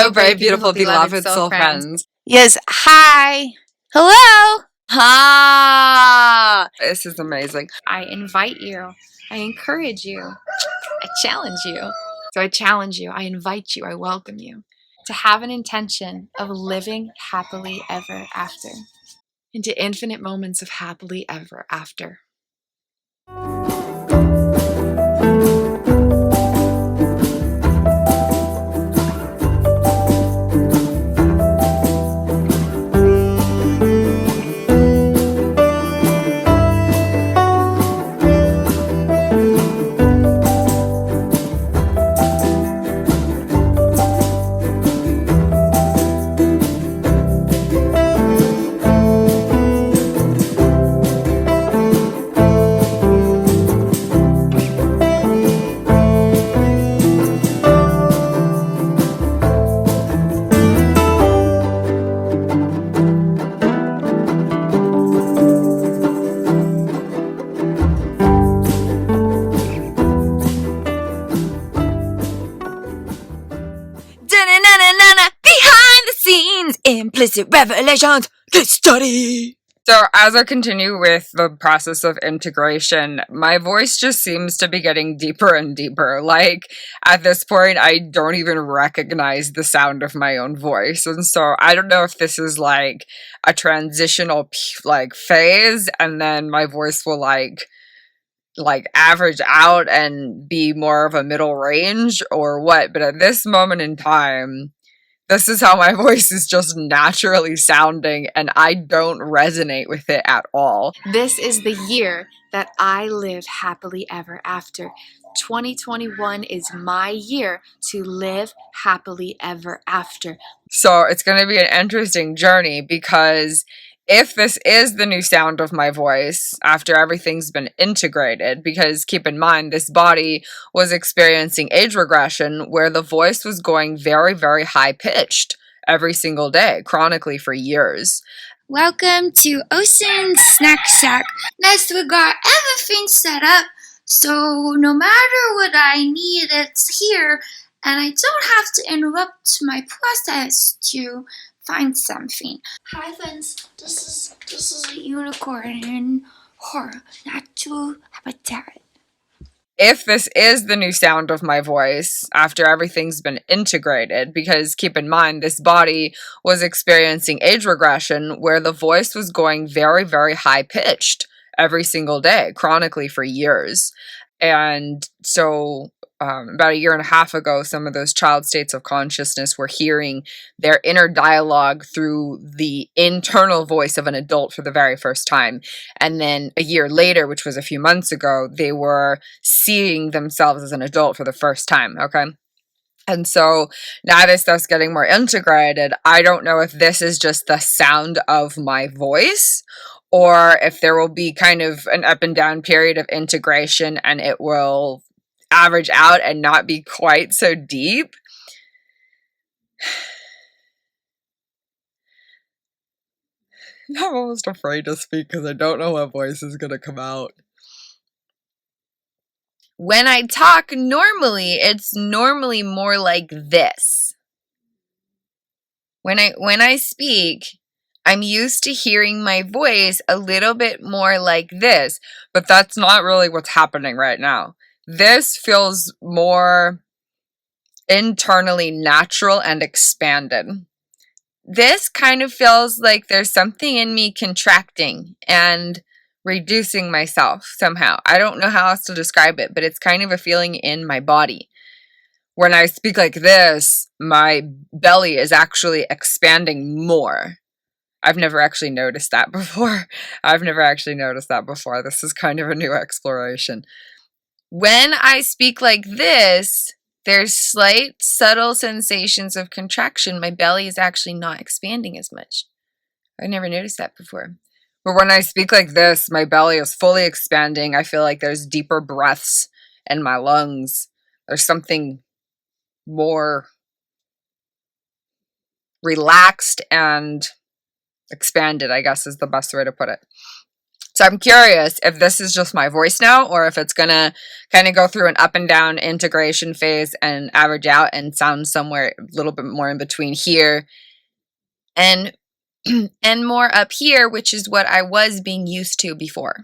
Hello, very beautiful, beloved soul friends. Yes, hi. Hello. Ha. This is amazing. I invite you. I encourage you. I challenge you. So I challenge you. I invite you. I welcome you to have an intention of living happily ever after. Into infinite moments of happily ever after. Implicit revelations, the study. So as I continue with the process of integration, my voice just seems to be getting deeper and deeper. Like, at this point, I don't even recognize the sound of my own voice. And so I don't know if this is like a transitional phase, and then my voice will like average out and be more of a middle range or what. But at this moment in time, this is how my voice is just naturally sounding, and I don't resonate with it at all. This is the year that I live happily ever after. 2021 is my year to live happily ever after. So it's going to be an interesting journey, because if this is the new sound of my voice after everything's been integrated, because keep in mind, this body was experiencing age regression where the voice was going very, very high pitched every single day, chronically for years. Welcome to Ocean's Snack Shack. Next, we got everything set up, so no matter what I need, it's here, and I don't have to interrupt my process to find something. Hi friends, this is a unicorn in her natural habitat. If this is the new sound of my voice after everything's been integrated, because keep in mind, this body was experiencing age regression where the voice was going very, very high pitched every single day, chronically for years. And so about a year and a half ago, some of those child states of consciousness were hearing their inner dialogue through the internal voice of an adult for the very first time. And then a year later, which was a few months ago, they were seeing themselves as an adult for the first time, okay? And so now that stuff's getting more integrated, I don't know if this is just the sound of my voice, or if there will be kind of an up and down period of integration and it will average out and not be quite so deep. I'm almost afraid to speak because I don't know what voice is going to come out. When I talk normally, it's normally more like this. When I speak, I'm used to hearing my voice a little bit more like this, but that's not really what's happening right now. This feels more internally natural and expanded. This kind of feels like there's something in me contracting and reducing myself somehow. I don't know how else to describe it, but it's kind of a feeling in my body. When I speak like this, my belly is actually expanding more. I've never actually noticed that before. This is kind of a new exploration. When I speak like this, there's slight, subtle sensations of contraction. My belly is actually not expanding as much. I never noticed that before. But when I speak like this, my belly is fully expanding. I feel like there's deeper breaths in my lungs. There's something more relaxed and expanded, I guess is the best way to put it. So I'm curious if this is just my voice now, or if it's going to kind of go through an up and down integration phase and average out and sound somewhere a little bit more in between here and and more up here, which is what I was being used to before.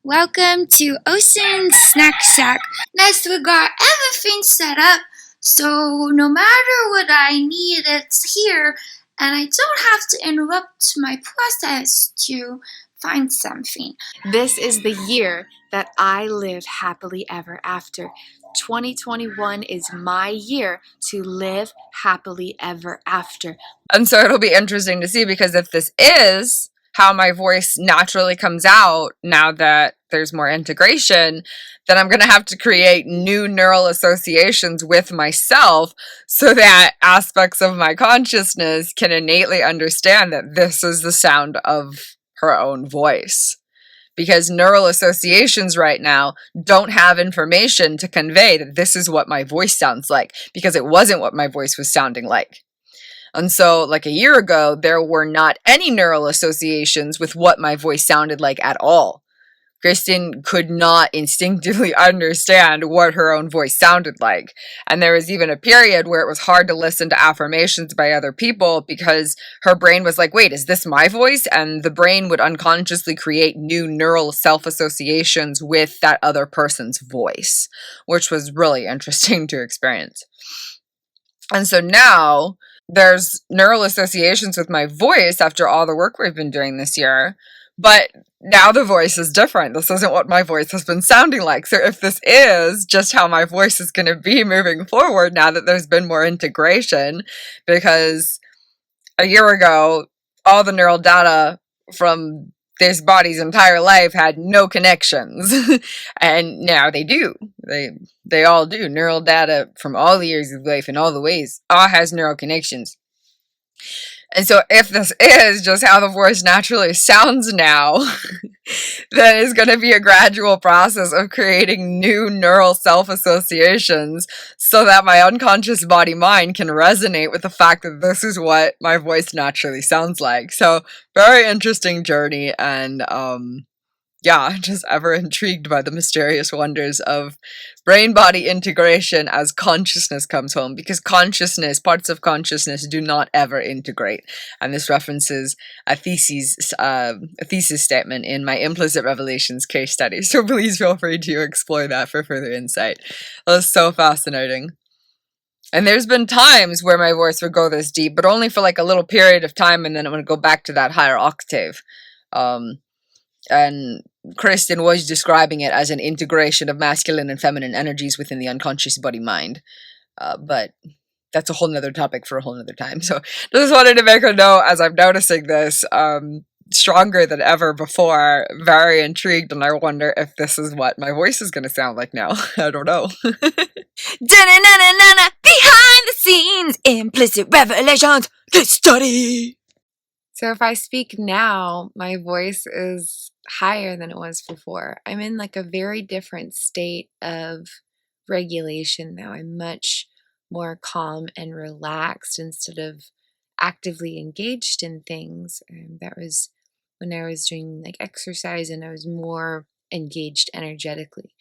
Welcome to Ocean's Snack Shack. Next, we got everything set up, so no matter what I need, it's here, and I don't have to interrupt my process to find something. This is the year that I live happily ever after. 2021 is my year to live happily ever after. And so it'll be interesting to see, because if this is how my voice naturally comes out now that there's more integration, then I'm going to have to create new neural associations with myself so that aspects of my consciousness can innately understand that this is the sound of her own voice. Because neural associations right now don't have information to convey that this is what my voice sounds like, because it wasn't what my voice was sounding like. And so, like a year ago, there were not any neural associations with what my voice sounded like at all. Kristin could not instinctively understand what her own voice sounded like. And there was even a period where it was hard to listen to affirmations by other people because her brain was like, wait, is this my voice? And the brain would unconsciously create new neural self-associations with that other person's voice, which was really interesting to experience. And so now there's neural associations with my voice after all the work we've been doing this year, but now the voice is different. This isn't what my voice has been sounding like. So if this is just how my voice is going to be moving forward now that there's been more integration, because a year ago, all the neural data from this body's entire life had no connections. And now they do. They all do. Neural data from all the years of life in all the ways all has neural connections. And so if this is just how the voice naturally sounds now, then it's going to be a gradual process of creating new neural self-associations so that my unconscious body-mind can resonate with the fact that this is what my voice naturally sounds like. So very interesting journey, and yeah, just ever intrigued by the mysterious wonders of brain-body integration as consciousness comes home, because consciousness, parts of consciousness do not ever integrate. And this references a thesis statement in my Implicit Revelations case study. So please feel free to explore that for further insight. It was so fascinating. And there's been times where my voice would go this deep, but only for like a little period of time, and then it would go back to that higher octave. And Kristin was describing it as an integration of masculine and feminine energies within the unconscious body-mind. But that's a whole nother topic for a whole nother time. So just wanted to make a note as I'm noticing this stronger than ever before. Very intrigued, and I wonder if this is what my voice is going to sound like now. I don't know. Da-na-na-na-na-na, behind the scenes, implicit revelations, case study. So if I speak now, my voice is higher than it was before. I'm in like a very different state of regulation now. I'm much more calm and relaxed instead of actively engaged in things. That was when I was doing like exercise and I was more engaged energetically.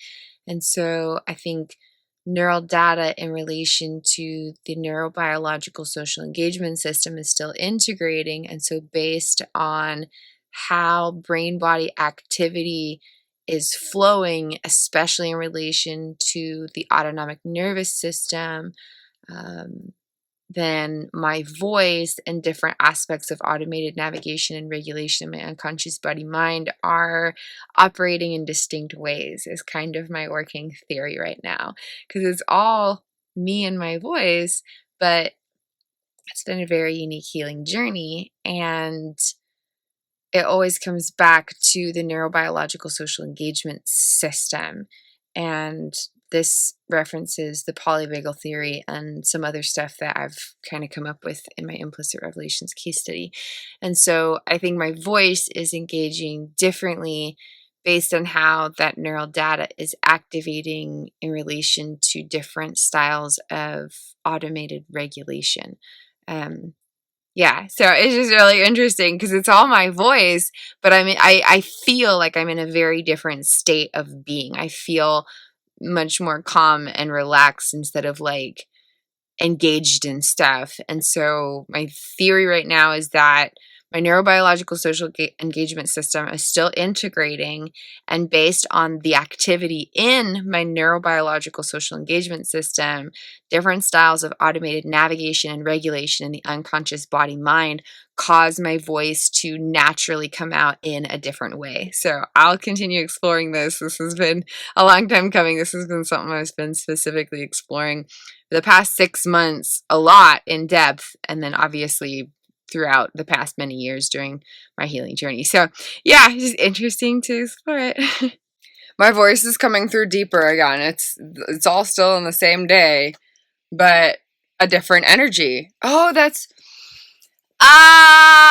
And so I think neural data in relation to the neurobiological social engagement system is still integrating. And so based on how brain body activity is flowing, especially in relation to the autonomic nervous system, then my voice and different aspects of automated navigation and regulation in my unconscious body mind are operating in distinct ways, is kind of my working theory right now. Because it's all me and my voice, but it's been a very unique healing journey. And it always comes back to the neurobiological social engagement system. And this references the polyvagal theory and some other stuff that I've kind of come up with in my Implicit Revelations case study. And so I think my voice is engaging differently based on how that neural data is activating in relation to different styles of automated regulation. Yeah, so it's just really interesting because it's all my voice, but I feel like I'm in a very different state of being. I feel much more calm and relaxed instead of like engaged in stuff. And so my theory right now is that my neurobiological social engagement system is still integrating, and based on the activity in my neurobiological social engagement system, different styles of automated navigation and regulation in the unconscious body mind cause my voice to naturally come out in a different way. So I'll continue exploring this. This has been a long time coming. This has been something I've been specifically exploring for the past 6 months a lot in depth, and then obviously throughout the past many years during my healing journey. So yeah, it's just interesting to explore it. My voice is coming through deeper again. It's all still in the same day, but a different energy. Oh, that's aha.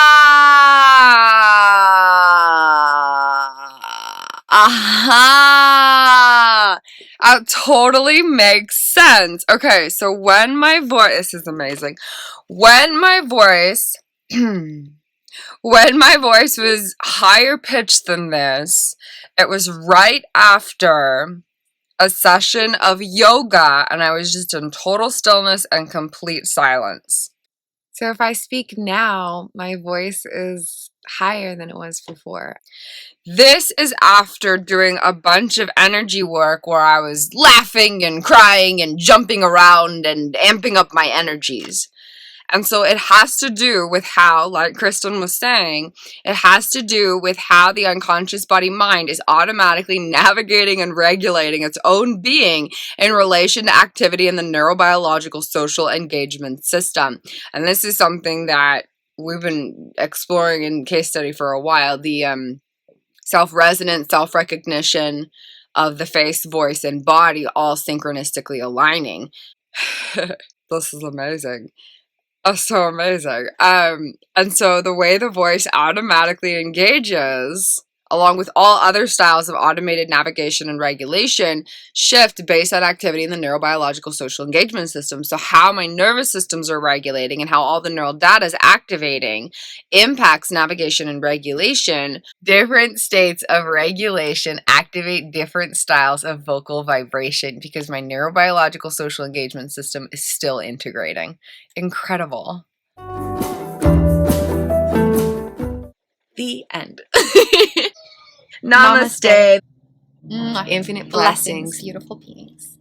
That totally makes sense. Okay, so when my voice, this is amazing. When my voice when my voice was higher pitched than this, it was right after a session of yoga, and I was just in total stillness and complete silence. So if I speak now, my voice is higher than it was before. This is after doing a bunch of energy work where I was laughing and crying and jumping around and amping up my energies. And so it has to do with how, like Kristin was saying, it has to do with how the unconscious body mind is automatically navigating and regulating its own being in relation to activity in the neurobiological social engagement system. And this is something that we've been exploring in case study for a while, the self-resonance, self-recognition of the face, voice, and body all synchronistically aligning. This is amazing. Oh, so amazing. And so the way the voice automatically engages, along with all other styles of automated navigation and regulation, shift based on activity in the neurobiological social engagement system. So how my nervous systems are regulating and how all the neural data is activating impacts navigation and regulation. Different states of regulation activate different styles of vocal vibration because my neurobiological social engagement system is still integrating. Incredible. The end. Namaste. Infinite blessings, beautiful beings.